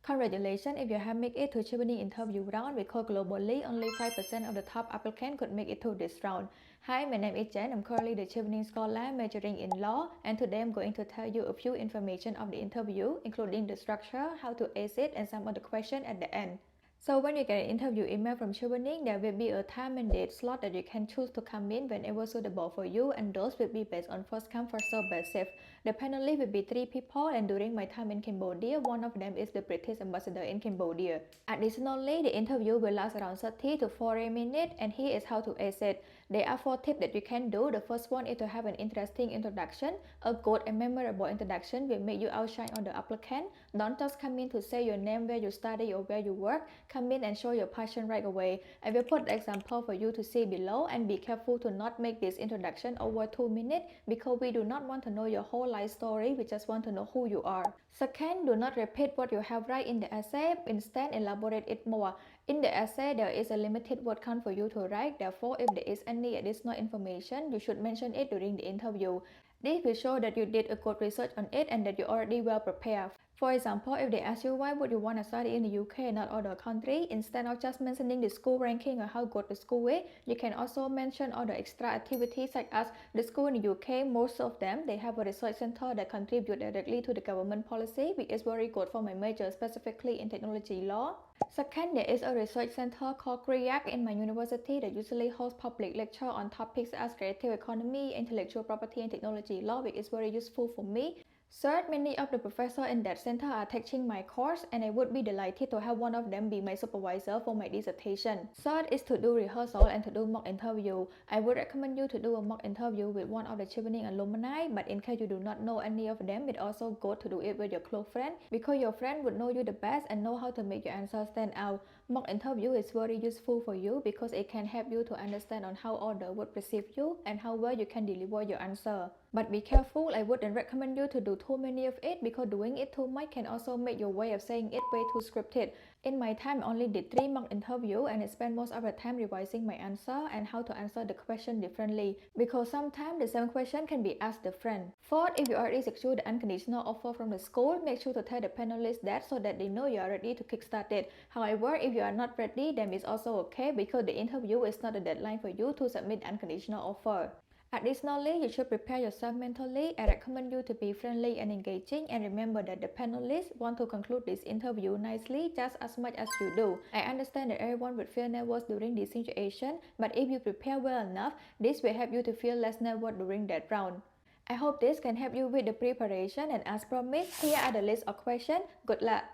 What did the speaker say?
Congratulations if you have made it to Chevening interview round because globally only 5% of the top applicants could make it to this round. Hi, my name is Jenn. I'm currently the Chevening scholar majoring in law, and today I'm going to tell you a few information of the interview, including the structure, how to ace it, and some of the questions at the end. So when you get an interview email from Chevening, there will be a time and date slot that you can choose to come in whenever suitable for you, and those will be based on first come first serve basis. The panelists will be 3 people, and during my time in Cambodia, one of them is the British ambassador in Cambodia. Additionally, the interview will last around 30 to 40 minutes, and here is how to ace it. There are 4 tips that you can do. The first one is to have an interesting introduction. A good and memorable introduction will make you outshine on the applicant. Don't just come in to say your name, where you study, or where you work. Come in and show your passion right away. I will put the example for you to see below, and be careful to not make this introduction over 2 minutes because we do not want to know your whole life story, we just want to know who you are. Second, do not repeat what you have write in the essay, instead elaborate it more. In the essay, there is a limited word count for you to write, therefore if there is any additional information, you should mention it during the interview. This will show that you did a good research on it and that you're already well prepared. For example, if they ask you why would you want to study in the UK and not other country, instead of just mentioning the school ranking or how good the school is, you can also mention other extra activities such as the school in the UK, most of them, they have a research center that contribute directly to the government policy, which is very good for my major, specifically in technology law. Second, there is a research center called CREAC in my university that usually hosts public lecture on topics as creative economy, intellectual property, and technology law, which is very useful for me. Third, many of the professors in that center are teaching my course, and I would be delighted to have one of them be my supervisor for my dissertation. Third is to do rehearsal and to do mock interview. I would recommend you to do a mock interview with one of the Chevening alumni, but in case you do not know any of them, it's also good to do it with your close friend because your friend would know you the best and know how to make your answers stand out. Mock interview is very useful for you because it can help you to understand on how others would perceive you and how well you can deliver your answer. But be careful, I wouldn't recommend you to do too many of it because doing it too much can also make your way of saying it way too scripted. In my time, I only did 3 mock interviews and I spent most of the time revising my answer and how to answer the question differently because sometimes the same question can be asked different. Fourth, if you already secured the unconditional offer from the school, make sure to tell the panelists that so that they know you are ready to kickstart it. However, if you are not ready, then it's also okay because the interview is not a deadline for you to submit unconditional offer. Additionally, you should prepare yourself mentally. I recommend you to be friendly and engaging, and remember that the panelists want to conclude this interview nicely just as much as you do. I understand that everyone would feel nervous during this situation, but if you prepare well enough, this will help you to feel less nervous during that round. I hope this can help you with the preparation, and as promised, here are the list of questions. Good luck!